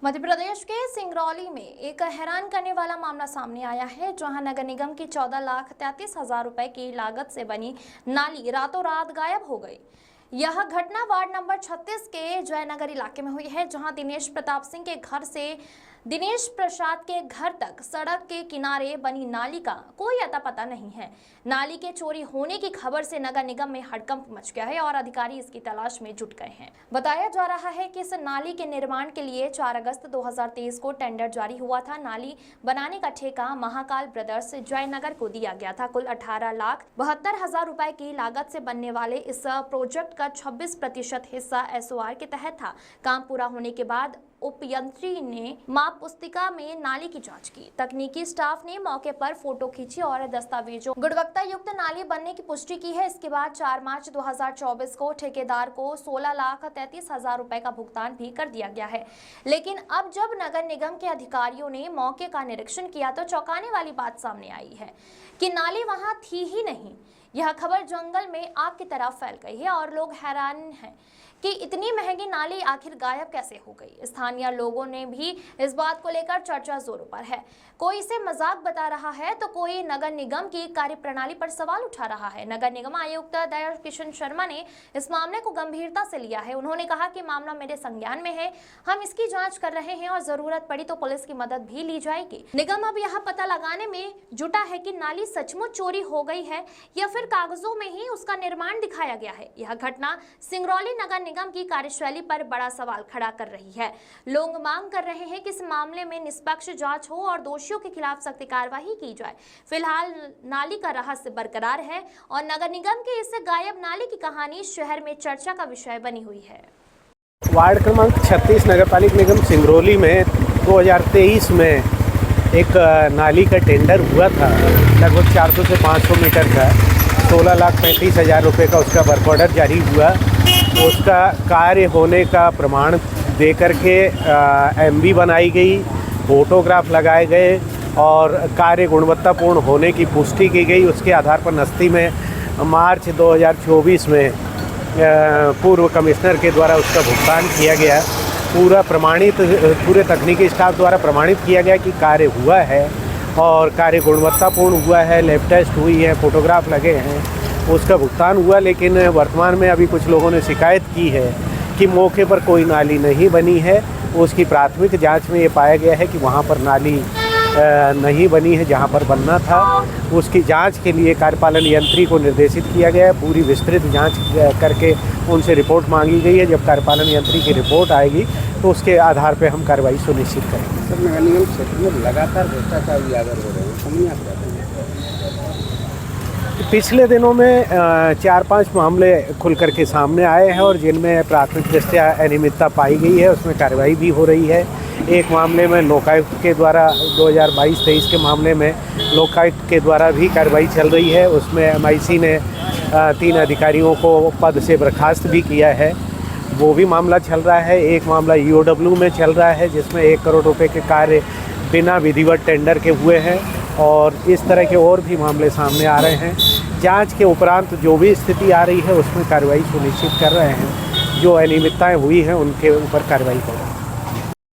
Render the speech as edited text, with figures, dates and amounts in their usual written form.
मध्य प्रदेश के सिंगरौली में एक हैरान करने वाला मामला सामने आया है, जहां नगर निगम की 14,33,000 रुपए की लागत से बनी नाली रातों रात गायब हो गई। यह घटना वार्ड नंबर 36 के जयनगर इलाके में हुई है, जहां दिनेश प्रताप सिंह के घर से दिनेश प्रसाद के घर तक सड़क के किनारे बनी नाली का कोई अता पता नहीं है। नाली के चोरी होने की खबर से नगर निगम में हड़कंप मच गया है और अधिकारी इसकी तलाश में जुट गए हैं। बताया जा रहा है कि इस नाली के निर्माण के लिए 4 अगस्त 2023 को टेंडर जारी हुआ था। नाली बनाने का ठेका महाकाल ब्रदर्स जयनगर को दिया गया था। कुल 18,72,000 रुपए की लागत से बनने वाले इस प्रोजेक्ट का 26% हिस्सा SOR के तहत था। काम पूरा होने के बाद उपयंत्री ने माप पुस्तिका में नाली की जांच की। तकनीकी स्टाफ ने मौके पर फोटो खींची और दस्तावेजों गुणवत्ता युक्त नाली बनने की पुष्टि की है। इसके बाद 4 मार्च 2024 को ठेकेदार को 16,33,000 रुपए का भुगतान भी कर दिया गया है। लेकिन अब जब नगर निगम के अधिकारियों ने मौके का निरीक्षण किया तो चौंकाने वाली बात सामने आई है कि नाली वहां थी ही नहीं। यह खबर जंगल में आग की तरह फैल गई है और लोग हैरान हैं कि इतनी महंगी नाली आखिर गायब कैसे हो गई। स्थानीय लोगों ने भी इस बात को लेकर चर्चा जोरों पर है। कोई इसे मजाक बता रहा है तो कोई नगर निगम की कार्यप्रणाली पर सवाल उठा रहा है। नगर निगम आयुक्त दया किशन शर्मा ने इस मामले को गंभीरता से लिया है। उन्होंने कहा कि मामला मेरे संज्ञान में है, हम इसकी जांच कर रहे हैं और जरूरत पड़ी तो पुलिस की मदद भी ली जाएगी। निगम अब यह पता लगाने में जुटा है कि नाली सचमुच चोरी हो गई है या फिर कागजों में ही उसका निर्माण दिखाया गया है। यह घटना सिंगरौली नगर निगम की कार्यशैली पर बड़ा सवाल खड़ा कर रही है। लोग मांग कर रहे हैं कि इस मामले में निष्पक्ष जांच हो और दोषियों के खिलाफ सख्त कार्रवाई की जाए। फिलहाल नाली का रहस्य बरकरार है और नगर निगम की इस गायब नाली की कहानी शहर में चर्चा का विषय बनी हुई है। वार्ड क्रमांक 36 नगरपालिका निगम सिंगरौली में 2023 में एक नाली का टेंडर हुआ था। लगभग 400 से 500 मीटर का 16,35,000 रुपये का उसका वर्क ऑर्डर जारी हुआ। उसका कार्य होने का प्रमाण दे करके MB बनाई गई, फोटोग्राफ लगाए गए और कार्य गुणवत्तापूर्ण होने की पुष्टि की गई। उसके आधार पर नस्ती में मार्च 2024 में पूर्व कमिश्नर के द्वारा उसका भुगतान किया गया। पूरा प्रमाणित, पूरे तकनीकी स्टाफ द्वारा प्रमाणित किया गया कि कार्य हुआ है और कार्य गुणवत्तापूर्ण हुआ है, लैब टेस्ट हुई है, फोटोग्राफ लगे हैं, उसका भुगतान हुआ। लेकिन वर्तमान में अभी कुछ लोगों ने शिकायत की है कि मौके पर कोई नाली नहीं बनी है। उसकी प्राथमिक जांच में ये पाया गया है कि वहाँ पर नाली नहीं बनी है जहाँ पर बनना था। उसकी जांच के लिए कार्यपालन यंत्री को निर्देशित किया गया है। पूरी विस्तृत जांच करके उनसे रिपोर्ट मांगी गई है। जब कार्यपालन यंत्री की रिपोर्ट आएगी तो उसके आधार पर हम कार्रवाई सुनिश्चित करेंगे। सर, नगर निगम क्षेत्र में लगातार भ्रष्टाचार उजागर हो रहे हैं, समझ आप कहते हैं? पिछले दिनों में 4-5 मामले खुल करके सामने आए हैं और जिनमें प्राथमिक दृष्टया अनियमितता पाई गई है, उसमें कार्रवाई भी हो रही है। एक मामले में लोकायुक्त के द्वारा 2022-23 के मामले में लोकायुक्त के द्वारा भी कार्रवाई चल रही है। उसमें MIC ने 3 अधिकारियों को पद से बर्खास्त भी किया है, वो भी मामला चल रहा है। एक मामला EOW में चल रहा है जिसमें 1 करोड़ रुपए के कार्य बिना विधिवत टेंडर के हुए हैं और इस तरह के और भी मामले सामने आ रहे हैं। जांच के उपरांत जो भी स्थिति आ रही है उसमें कार्रवाई सुनिश्चित कर रहे हैं। जो अनियमितताएं हुई हैं उनके ऊपर कार्रवाई करेंगे।